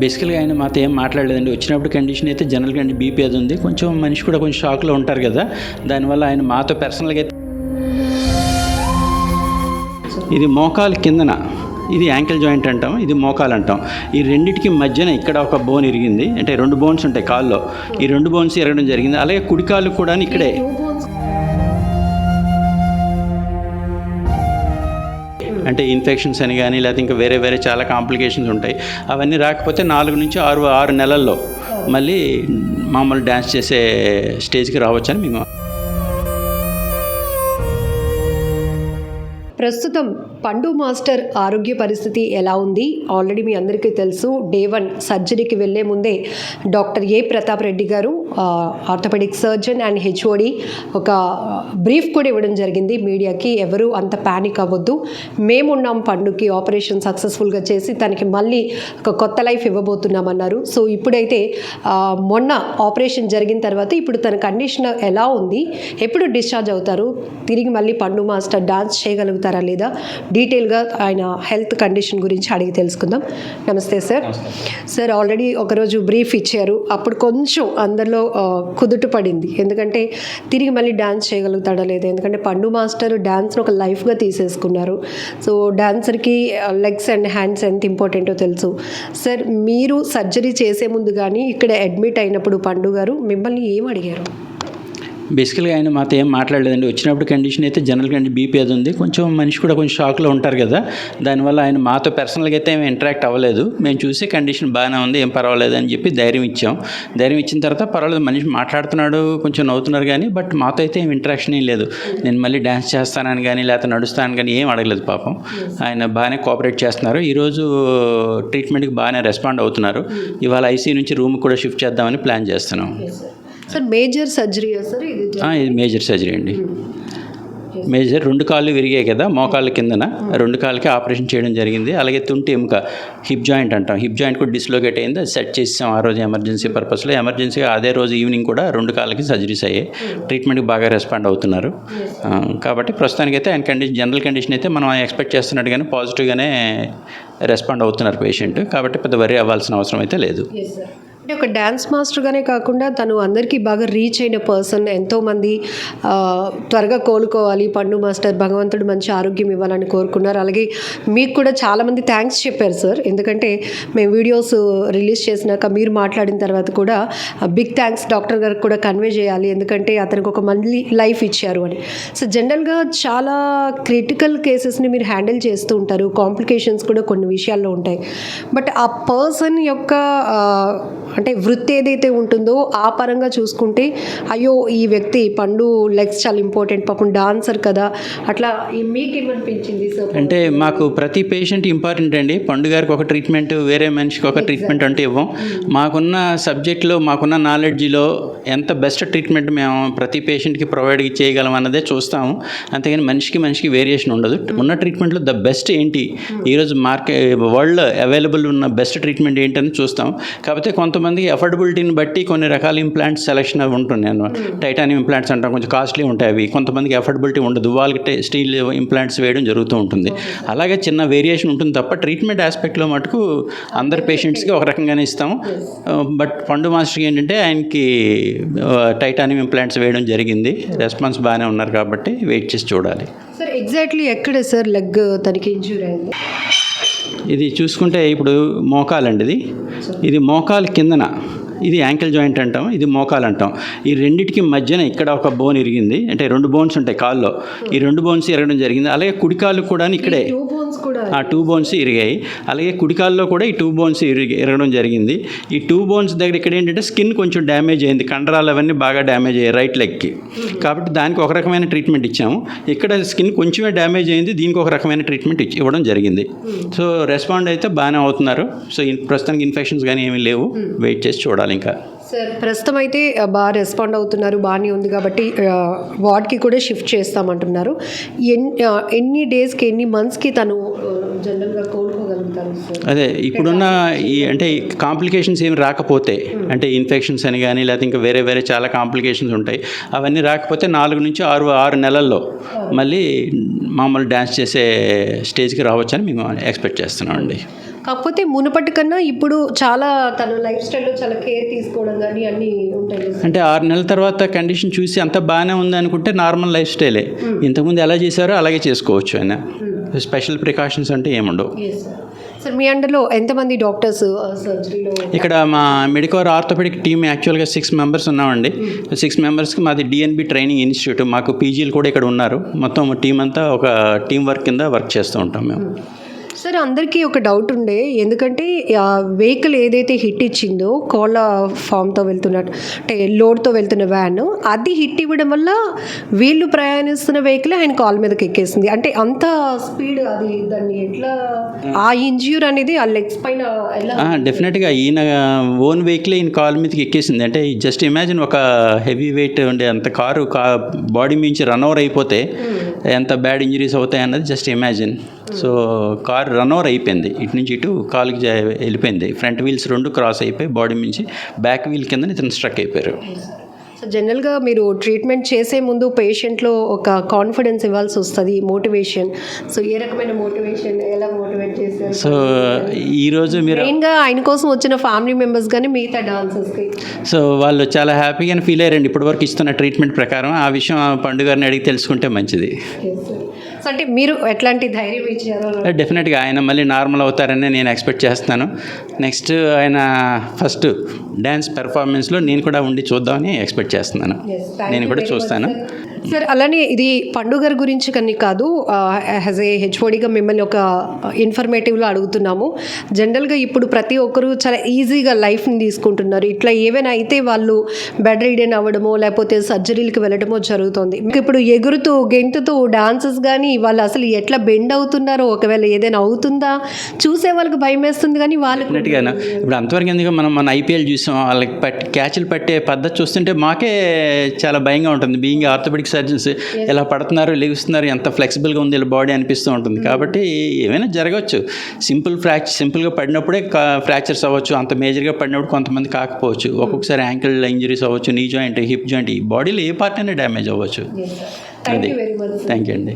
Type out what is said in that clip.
బేసికల్గా ఆయన మాతో ఏం మాట్లాడలేదండి. వచ్చినప్పుడు కండిషన్ అయితే జనరల్గా అండి బీపీ అది ఉంది, కొంచెం మనిషి కూడా కొంచెం షాక్లో ఉంటారు కదా, దానివల్ల ఆయన మాతో పర్సనల్గా అయితే ఇది మోకాలు కిందన, ఇది యాంకిల్ జాయింట్ అంటాం, ఇది మోకాలు అంటాం. ఈ రెండింటికి మధ్యన ఇక్కడ ఒక బోన్ ఇరిగింది, అంటే 2 బోన్స్ ఉంటాయి కాల్లో, ఈ 2 బోన్స్ ఇరగడం జరిగింది. అలాగే కుడికాలు కూడా ఇక్కడే అంటే ఇన్ఫెక్షన్స్ అని కానీ లేకపోతే ఇంకా వేరే వేరే చాలా కాంప్లికేషన్స్ ఉంటాయి. అవన్నీ రాకపోతే 4 నుంచి 6 నెలల్లో మళ్ళీ మామూలు డ్యాన్స్ చేసే స్టేజ్కి రావచ్చని మేము. ప్రస్తుతం పండు మాస్టర్ ఆరోగ్య పరిస్థితి ఎలా ఉంది ఆల్రెడీ మీ అందరికీ తెలుసు. డే 1 సర్జరీకి వెళ్ళే ముందే డాక్టర్ ఏ ప్రతాప్ రెడ్డి గారు ఆర్థోపెడిక్ సర్జన్ అండ్ హెచ్ఓడి ఒక బ్రీఫ్ కూడా ఇవ్వడం జరిగింది మీడియాకి. ఎవరు అంత ప్యానిక్ అవ్వద్దు, మేమున్నాం, పండుకి ఆపరేషన్ సక్సెస్ఫుల్గా చేసి తనకి మళ్ళీ ఒక కొత్త లైఫ్ ఇవ్వబోతున్నామన్నారు. సో ఇప్పుడైతే మొన్న ఆపరేషన్ జరిగిన తర్వాత ఇప్పుడు తన కండిషన్ ఎలా ఉంది, ఎప్పుడు డిశ్చార్జ్ అవుతారు, తిరిగి మళ్ళీ పండు మాస్టర్ డాన్స్ చేయగలుగుతారా లేదా, డీటెయిల్గా ఆయన హెల్త్ కండిషన్ గురించి అడిగి తెలుసుకుందాం. నమస్తే సార్. సార్ ఆల్రెడీ ఒకరోజు బ్రీఫ్ ఇచ్చారు, అప్పుడు కొంచెం అందరిలో కుదుట పడింది, ఎందుకంటే తిరిగి మళ్ళీ డ్యాన్స్ చేయగలుగుతాడా లేదా, ఎందుకంటే పండు మాస్టర్ డ్యాన్స్ను ఒక లైఫ్గా తీసేసుకున్నారు. సో డాన్సర్కి లెగ్స్ అండ్ హ్యాండ్స్ ఎంత ఇంపార్టెంటో తెలుసు. సార్ మీరు సర్జరీ చేసే ముందు కానీ ఇక్కడ అడ్మిట్ అయినప్పుడు పండు గారు మిమ్మల్ని ఏం అడిగారు? బేసికల్గా ఆయన మాతో ఏం మాట్లాడలేదండి. వచ్చినప్పుడు కండిషన్ అయితే జనరల్గా అండి బీపీ అది ఉంది, కొంచెం మనిషి కూడా కొంచెం షాక్లో ఉంటారు కదా, దానివల్ల ఆయన మాతో పర్సనల్గా అయితే ఏమి ఇంటరాక్ట్ అవ్వలేదు. మేము చూసి కండిషన్ బాగానే ఉంది, ఏం పర్వాలేదు అని చెప్పి ధైర్యం ఇచ్చాం. ధైర్యం ఇచ్చిన తర్వాత పర్వాలేదు, మనిషి మాట్లాడుతున్నాడు, కొంచెం నవ్వుతున్నారు, కానీ బట్ మాతో అయితే ఏం ఇంటరాక్షన్ ఏం లేదు. నేను మళ్ళీ డ్యాన్స్ చేస్తానని కానీ లేకపోతే నడుస్తానని కానీ ఏం అడగలేదు. పాపం ఆయన బాగానే కోఆపరేట్ చేస్తున్నారు. ఈరోజు ట్రీట్మెంట్కి బాగానే రెస్పాండ్ అవుతున్నారు. ఇవాళ ఐసీయూ నుంచి రూమ్ కూడా షిఫ్ట్ చేద్దామని ప్లాన్ చేస్తున్నాం. సార్ మేజర్ సర్జరీయా సార్? ఇది మేజర్ సర్జరీ అండి. మేజర్ 2 కాళ్ళు విరిగాయి కదా, మోకాళ్ళ కిందన 2 కాళ్ళకి ఆపరేషన్ చేయడం జరిగింది. అలాగే తుంటి ఎముక హిప్ జాయింట్ అంటాం, హిప్ జాయింట్ కూడా డిస్లోకేట్ అయింది, అది సెట్ చేసాం ఆ రోజు ఎమర్జెన్సీ పర్పస్లో. ఎమర్జెన్సీగా అదే రోజు ఈవినింగ్ కూడా 2 కాళ్ళకి సర్జరీస్ అయ్యాయి. ట్రీట్మెంట్కి బాగా రెస్పాండ్ అవుతున్నారు. కాబట్టి ప్రస్తుతానికైతే ఆయన కండిషన్, జనరల్ కండిషన్ అయితే మనం ఎక్స్పెక్ట్ చేస్తున్నట్టుగానే పాజిటివ్గానే రెస్పాండ్ అవుతున్నారు పేషెంట్. కాబట్టి పెద్ద వరీ అవ్వాల్సిన అవసరం అయితే లేదు. అంటే ఒక డ్యాన్స్ మాస్టర్గానే కాకుండా తను అందరికీ బాగా రీచ్ అయిన పర్సన్. ఎంతోమంది త్వరగా కోలుకోవాలి పండు మాస్టర్, భగవంతుడు మంచి ఆరోగ్యం ఇవ్వాలని కోరుకున్నారు. అలాగే మీకు కూడా చాలామంది థ్యాంక్స్ చెప్పారు సార్, ఎందుకంటే మేము వీడియోస్ రిలీజ్ చేసినాక మీరు మాట్లాడిన తర్వాత కూడా బిగ్ థ్యాంక్స్ డాక్టర్ గారికి కూడా కన్వే చేయాలి, ఎందుకంటే అతనికి ఒక మళ్ళీ లైఫ్ ఇచ్చారు అని. సో జనరల్గా చాలా క్రిటికల్ కేసెస్ని మీరు హ్యాండిల్ చేస్తూ ఉంటారు, కాంప్లికేషన్స్ కూడా కొన్ని విషయాల్లో ఉంటాయి. బట్ ఆ పర్సన్ యొక్క అంటే వృత్తి ఏదైతే ఉంటుందో ఆ పరంగా చూసుకుంటే అయ్యో ఈ వ్యక్తి పండు లెగ్స్ చాలా ఇంపార్టెంట్, పాపం డాన్సర్ కదా, అట్లా మీకు ఏమనిపించింది సార్? అంటే మాకు ప్రతి పేషెంట్ ఇంపార్టెంట్ అండి. పండు గారికి ఒక ట్రీట్మెంట్, వేరే మనిషికి ఒక ట్రీట్మెంట్ అంటే ఇవ్వం. మాకున్న సబ్జెక్ట్లో, మాకున్న నాలెడ్జ్లో ఎంత బెస్ట్ ట్రీట్మెంట్ మేము ప్రతి పేషెంట్కి ప్రొవైడ్ చేయగలం అన్నదే చూస్తాము. అంతేగాని మనిషికి వేరియేషన్ ఉండదు. ఉన్న ట్రీట్మెంట్లో ద బెస్ట్ ఏంటి, ఈరోజు వరల్డ్ అవైలబుల్ ఉన్న బెస్ట్ ట్రీట్మెంట్ ఏంటని చూస్తాం. కాకపోతే కొంతమందికి అఫోర్డబిలిటీని బట్టి కొన్ని రకాల ఇంప్లాంట్స్ సెలెక్షన్ అవి ఉంటుంది అన్నమాట. టైటానియం ఇంప్లాంట్స్ అంటాం, కొంచెం కాస్ట్లీ ఉంటాయి అవి. కొంతమందికి అఫోర్డబిలిటీ ఉండదు, వాళ్ళకి స్టీల్ ఇంప్లాంట్స్ వేయడం జరుగుతూ ఉంటుంది. అలాగే చిన్న వేరియేషన్ ఉంటుంది తప్ప ట్రీట్మెంట్ ఆస్పెక్ట్లో మటుకు అందరి పేషెంట్స్కి ఒక రకంగానే ఇస్తాము. బట్ పండు మాస్టర్కి ఏంటంటే ఆయనకి టైటానియం ఇంప్లాంట్స్ వేయడం జరిగింది. రెస్పాన్స్ బాగానే ఉన్నారు కాబట్టి వెయిట్ చేసి చూడాలి. సార్ ఎగ్జాక్ట్లీ ఎక్కడ సార్ లెగ్ తనకి ఇంజ్యూర్ అయింది? ఇది చూసుకుంటే ఇప్పుడు మోకాలండి, ఇది మోకాలు కిందన, ఇది యాంకిల్ జాయింట్ అంటాం, ఇది మోకాలు అంటాం. ఈ రెండింటికి మధ్యన ఇక్కడ ఒక బోన్ ఇరిగింది, అంటే 2 బోన్స్ ఉంటాయి కాల్లో, ఈ 2 బోన్స్ ఇరగడం జరిగింది. అలాగే కుడికాలు కూడా ఇక్కడే 2 బోన్స్ ఇరిగాయి. అలాగే కుడికాల్లో కూడా ఈ 2 బోన్స్ ఇరగడం జరిగింది. ఈ 2 బోన్స్ దగ్గర ఇక్కడ ఏంటంటే స్కిన్ కొంచెం డ్యామేజ్ అయింది, కండరాలు అవన్నీ బాగా డ్యామేజ్ అయ్యాయి రైట్ లెగ్కి. కాబట్టి దానికి ఒక రకమైన ట్రీట్మెంట్ ఇచ్చాము. ఇక్కడ స్కిన్ కొంచెమే డ్యామేజ్ అయింది, దీనికి ఒక రకమైన ట్రీట్మెంట్ ఇవ్వడం జరిగింది. సో రెస్పాండ్ అయితే బాగానే అవుతున్నారు. సో ప్రస్తుతానికి ఇన్ఫెక్షన్స్ కానీ ఏమీ లేవు, వెయిట్ చేసి చూడాలి ఇంకా. సార్ ప్రస్తుతం అయితే బాగా రెస్పాండ్ అవుతున్నారు, బాగానే ఉంది కాబట్టి వార్డ్కి కూడా షిఫ్ట్ చేస్తామంటున్నారు. ఎన్ని డేస్కి, ఎన్ని మంత్స్కి తను జనరల్గా కోలుకోగలుగుతారు సార్? అదే ఇప్పుడున్న ఈ అంటే కాంప్లికేషన్స్ ఏమి రాకపోతే, అంటే ఇన్ఫెక్షన్స్ అని కానీ లేకపోతే ఇంకా వేరే వేరే చాలా కాంప్లికేషన్స్ ఉంటాయి, అవన్నీ రాకపోతే 4 నుంచి 6 నెలల్లో మళ్ళీ మామూలు డ్యాన్స్ చేసే స్టేజ్కి రావచ్చని మేము ఎక్స్పెక్ట్ చేస్తున్నామండి. కాకపోతే మునుపటి కన్నా ఇప్పుడు చాలా తన లైఫ్ స్టైల్లో చాలా కేర్ తీసుకోవడం కానీ అన్నీ ఉంటాయి కదా. అంటే 6 నెలల తర్వాత కండిషన్ చూసి అంత బాగానే ఉంది అనుకుంటే నార్మల్ లైఫ్ స్టైలే. ఇంతకుముందు ఎలా చేశారో అలాగే చేసుకోవచ్చు ఆయన. స్పెషల్ ప్రికాషన్స్ అంటే ఏముండవు. సార్ మీ అండర్లో ఎంతమంది డాక్టర్స్ సర్జరీలో? ఇక్కడ మా మెడికవర్ ఆర్థోపెడిక్ టీమ్ యాక్చువల్గా 6 మెంబర్స్ ఉన్నామండి. 6 మెంబర్స్కి మాది డిఎన్బి ట్రైనింగ్ ఇన్స్టిట్యూట్, మాకు పీజీలు కూడా ఇక్కడ ఉన్నారు. మొత్తం టీం అంతా ఒక టీం వర్క్ కింద వర్క్ చేస్తూ ఉంటాం మేము. సార్ అందరికీ ఒక డౌట్ ఉండే, ఎందుకంటే వెహికల్ ఏదైతే హిట్ ఇచ్చిందో కోళ్ళ ఫామ్తో వెళ్తున్నట్టు అంటే లోడ్తో వెళ్తున్న వ్యాన్, అది హిట్ ఇవ్వడం వల్ల వీళ్ళు ప్రయాణిస్తున్న వెహికల్ ఆయన కాల్ మీదకి ఎక్కేసింది. అంటే అంత స్పీడ్ అది, దాన్ని ఎట్లా ఆ ఇంజ్యూర్ అనేది ఆ లెగ్స్ పైన ఎలా? డెఫినెట్గా ఈయన ఓన్ వెహికల్ ఈయన కాల్ మీదకి ఎక్కేసింది. అంటే జస్ట్ ఇమాజిన్ ఒక హెవీ వెయిట్ ఉండే అంత కారు బాడీ మించి రన్ ఓవర్ అయిపోతే ఎంత బ్యాడ్ ఇంజరీస్ అవుతాయి అన్నది just imagine. So car run over అయిపోయింది, ఇటు నుంచి ఇటు కాలుకి వెళ్ళిపోయింది. ఫ్రంట్ వీల్స్ 2 క్రాస్ అయిపోయి బాడీ నుంచి బ్యాక్ వీల్ కింద ఇతను స్ట్రక్ అయిపోయారు. సో జనరల్గా మీరు ట్రీట్మెంట్ చేసే ముందు పేషెంట్లో ఒక కాన్ఫిడెన్స్ ఇవ్వాల్సి వస్తుంది, మోటివేషన్. సో ఏ రకమైన మోటివేషన్, ఎలా మోటివేట్ చేశారు? సో ఈరోజు మీరు మెయిన్గా ఆయన కోసం వచ్చిన ఫ్యామిలీ మెంబర్స్ కానీ మిగతా డాన్సర్స్కి సో వాళ్ళు చాలా హ్యాపీగానే ఫీల్ అయ్యారండి ఇప్పటివరకు ఇస్తున్న ట్రీట్మెంట్ ప్రకారం. ఆ విషయం పండు గారిని అడిగి తెలుసుకుంటే మంచిది. సో అంటే మీరు ఎట్లాంటి ధైర్యం ఇచ్చారు? డెఫినెట్గా ఆయన మళ్ళీ నార్మల్ అవుతారని నేను ఎక్స్పెక్ట్ చేస్తున్నాను. నెక్స్ట్ ఆయన ఫస్ట్ డ్యాన్స్ పెర్ఫార్మెన్స్లో నేను కూడా ఉండి చూద్దామని ఎక్స్పెక్ట్ చేస్తున్నాను. నేను కూడా చూస్తాను. సార్ అలానే ఇది పండు గారి గురించి కానీ కాదు, యాజ్ ఏ హెచ్ఓడిగా మిమ్మల్ని ఒక ఇన్ఫర్మేటివ్లో అడుగుతున్నాము. జనరల్గా ఇప్పుడు ప్రతి ఒక్కరు చాలా ఈజీగా లైఫ్ని తీసుకుంటున్నారు. ఇట్లా ఏవైనా అయితే వాళ్ళు బెడ్ రీడెన్ అవ్వడమో లేకపోతే సర్జరీలకు వెళ్ళడమో జరుగుతుంది. మీకు ఇప్పుడు ఎగురుతూ గెంతుతూ డాన్సెస్ కానీ వాళ్ళు అసలు ఎట్లా బెండ్ అవుతున్నారో, ఒకవేళ ఏదైనా అవుతుందా చూసే వాళ్ళకి భయం వేస్తుంది. కానీ వాళ్ళు డెఫినెట్గా ఇప్పుడు అంతవరకు ఎందుకు మన ఐపీఎల్ చూసాం, వాళ్ళకి క్యాచ్లు పట్టే పద్ధతి చూస్తుంటే మాకే చాలా భయంగా ఉంటుంది. బీయింగ్ ఆర్థోపెడిక్ సర్జన్స్ ఎలా పడుతున్నారు, లెగుస్తున్నారు, ఎంత ఫ్లెక్సిబుల్గా ఉంది వీళ్ళ బాడీ అనిపిస్తూ ఉంటుంది. కాబట్టి ఏమైనా జరగవచ్చు. సింపుల్గా పడినప్పుడే ఫ్రాక్చర్స్ అవ్వచ్చు, అంత మేజర్గా పడినప్పుడు కొంతమంది కాకపోవచ్చు. ఒక్కొక్కసారి యాంకిల్ ఇంజరీస్ అవ్వచ్చు, నీ జాయింట్, హిప్ జాయింట్, ఈ బాడీలో ఏ పార్ట్ అయినా డ్యామేజ్ అవ్వచ్చు. అది థ్యాంక్ యూ అండి.